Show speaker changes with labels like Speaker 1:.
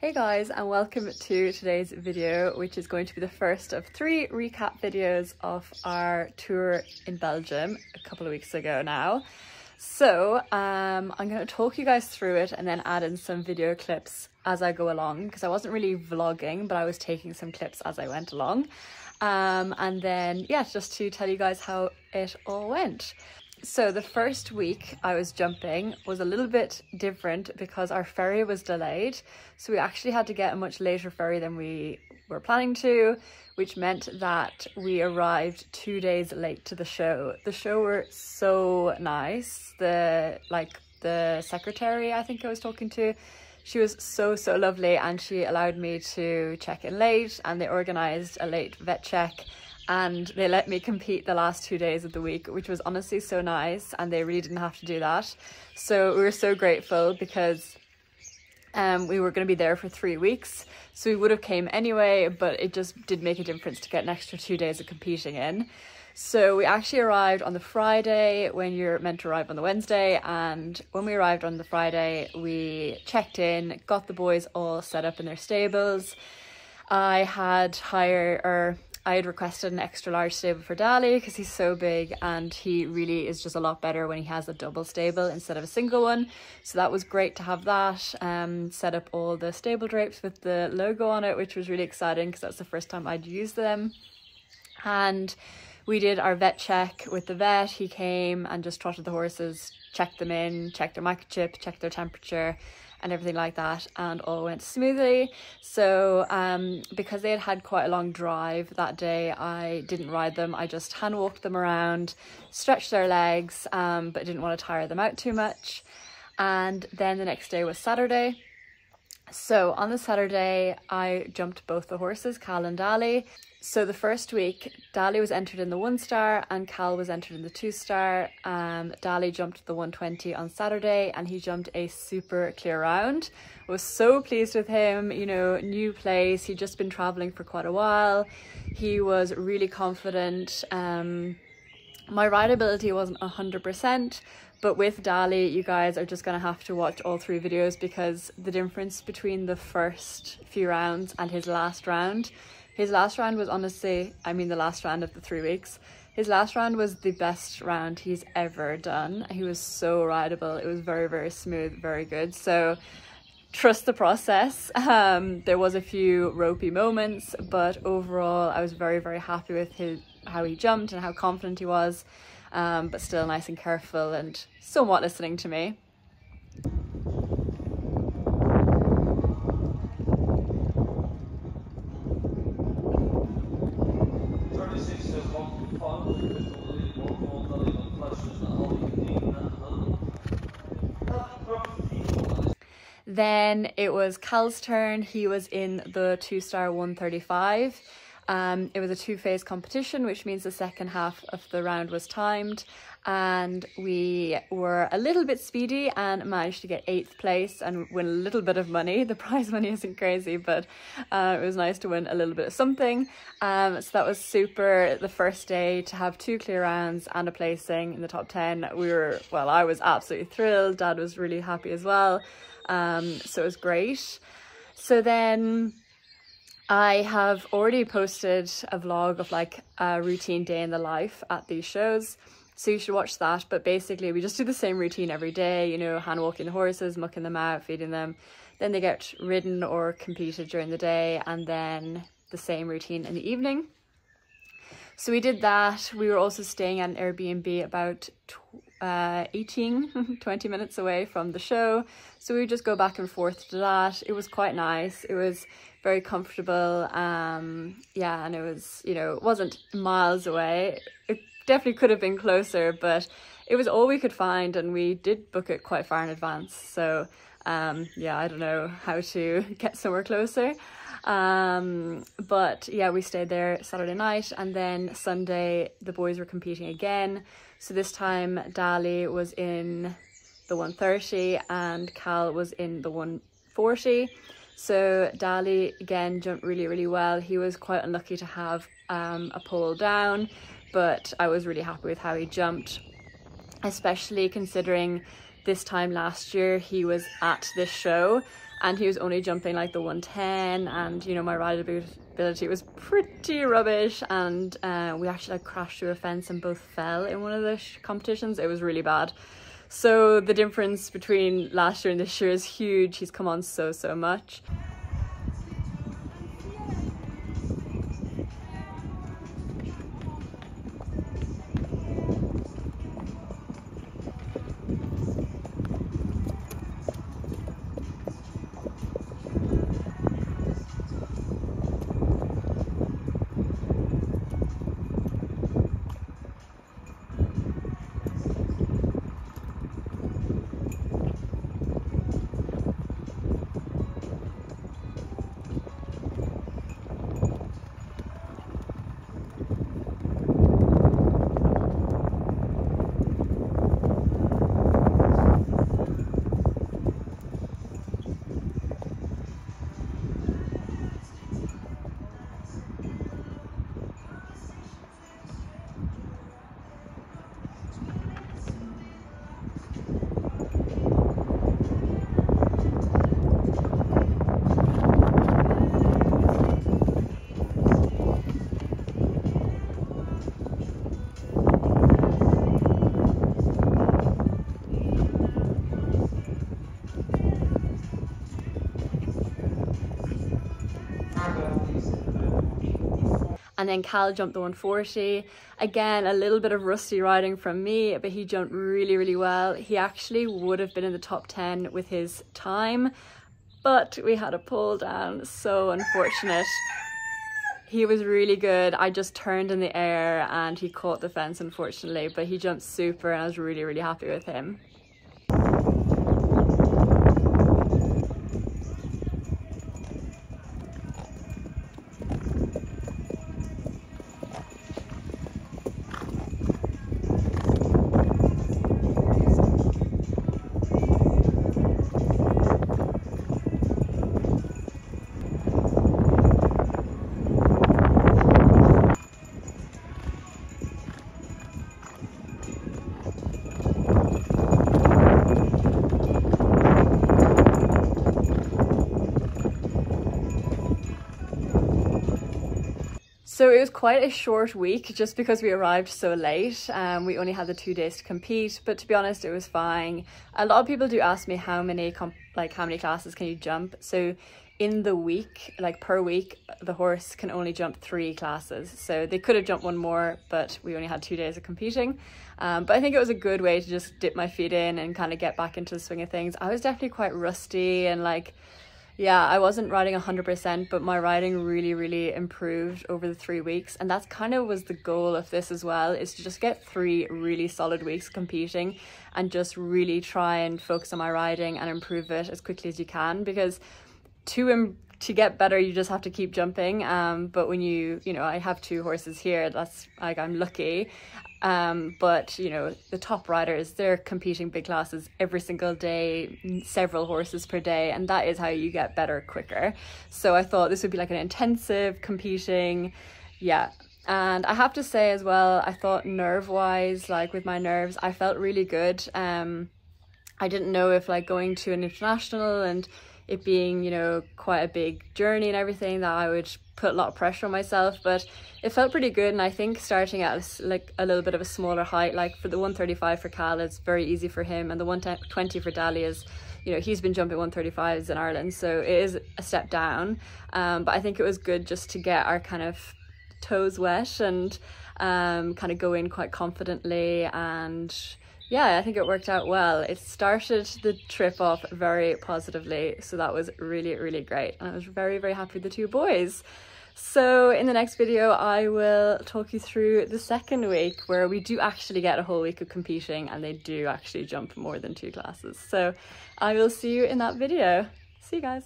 Speaker 1: Hey guys, and welcome to today's video, which is going to be the first of 3 recap videos of our tour in Belgium a couple of weeks ago now. So I'm going to talk you guys through it and then add in some video clips as I go along, because I wasn't really vlogging, but I was taking some clips as I went along. And then, yeah, just to tell you guys how it all went. So the first week I was jumping was a little bit different because our ferry was delayed. So we actually had to get a much later ferry than we were planning to, which meant that we arrived 2 days late to the show. The show were so nice. The secretary I think I was talking to, she was so lovely, and she allowed me to check in late, and they organised a late vet check. And they let me compete the last 2 days of the week, which was honestly so nice, and they really didn't have to do that. So we were so grateful because we were going to be there for 3 weeks, so we would have came anyway, but it just did make a difference to get an extra 2 days of competing in. So we actually arrived on the Friday when you're meant to arrive on the Wednesday, and when we arrived on the Friday we checked in, got the boys all set up in their stables. I had requested an extra large stable for Dali because he's so big, and he really is just a lot better when he has a double stable instead of a single one. So that was great to have that. Set up all the stable drapes with the logo on it, which was really exciting because that's the first time I'd used them. And we did our vet check with the vet. He came and just trotted the horses, checked them in, checked their microchip, checked their temperature and everything like that, and all went smoothly. So because they had quite a long drive that day, I didn't ride them. I just hand walked them around, stretched their legs, but didn't want to tire them out too much. And then the next day was Saturday. So on the Saturday I jumped both the horses, Cal and Dali. So the first week Dali was entered in the 1-star and Cal was entered in the 2-star. Dali jumped the 120 on Saturday and he jumped a super clear round. I was so pleased with him, you know, new place, he'd just been traveling for quite a while. He was really confident. My rideability wasn't 100%, but with Dali you guys are just gonna have to watch all 3 videos, because the difference between the first few rounds and his last round was honestly, I mean the last round of the 3 weeks, his last round was the best round he's ever done. He was so rideable. It was very smooth, very good. So trust the process. There was a few ropey moments, but overall I was very happy with how he jumped and how confident he was, but still nice and careful and somewhat listening to me. Then it was Cal's turn. He was in the 2-star 135. It was a 2-phase competition, which means the second half of the round was timed, and we were a little bit speedy and managed to get 8th place and win a little bit of money. The prize money isn't crazy, but it was nice to win a little bit of something. So that was super. The first day to have 2 clear rounds and a placing in the top 10. I was absolutely thrilled. Dad was really happy as well. So it was great. So then I have already posted a vlog of like a routine day in the life at these shows, so you should watch that. But basically we just do the same routine every day, you know, hand walking the horses, mucking them out, feeding them, then they get ridden or competed during the day, and then the same routine in the evening. So we did that. We were also staying at an Airbnb about 20 minutes away from the show, so we would just go back and forth to that. It was quite nice. It was very comfortable. Yeah, and it was, you know, it wasn't miles away. It definitely could have been closer, but it was all we could find, and we did book it quite far in advance. So yeah, I don't know how to get somewhere closer. But yeah, we stayed there Saturday night, and then Sunday the boys were competing again. So this time Dali was in the 130 and Cal was in the 140. So Dali again jumped really well. He was quite unlucky to have a pole down, but I was really happy with how he jumped, especially considering this time last year he was at this show and he was only jumping like the 110, and you know, my rideability was pretty rubbish, and we actually like crashed through a fence and both fell in one of the competitions. It was really bad. So the difference between last year and this year is huge. He's come on so much. And then Cal jumped the 140. Again, a little bit of rusty riding from me, but he jumped really well. He actually would have been in the top 10 with his time, but we had a pull down, so unfortunate. He was really good. I just turned in the air and he caught the fence, unfortunately, but he jumped super and I was really happy with him. So it was quite a short week just because we arrived so late. We only had the 2 days to compete, but to be honest, it was fine. A lot of people do ask me how many classes can you jump. So in the week, like per week, the horse can only jump 3 classes. So they could have jumped one more, but we only had 2 days of competing. But I think it was a good way to just dip my feet in and kind of get back into the swing of things. I was definitely quite rusty and like, yeah, I wasn't riding 100%, but my riding really improved over the 3 weeks. And that's kind of was the goal of this as well, is to just get 3 really solid weeks competing and just really try and focus on my riding and improve it as quickly as you can, because to get better, you just have to keep jumping. But when you know, I have 2 horses here, that's like, I'm lucky. But you know, the top riders, they're competing big classes every single day, several horses per day, and that is how you get better quicker. So I thought this would be like an intensive competing, yeah. And I have to say as well, I thought nerve wise, like with my nerves, I felt really good. I didn't know if like going to an international and it being, you know, quite a big journey and everything, that I would put a lot of pressure on myself, but it felt pretty good. And I think starting at like a little bit of a smaller height, like for the 135 for Cal, it's very easy for him, and the 120 for DALI'S, you know, he's been jumping 135s in Ireland, so it is a step down. But I think it was good just to get our kind of toes wet and kind of go in quite confidently. And yeah, I think it worked out well. It started the trip off very positively, so that was really great, and I was very happy with the 2 boys. So in the next video I will talk you through the second week, where we do actually get a whole week of competing and they do actually jump more than 2 classes. So I will see you in that video. See you guys.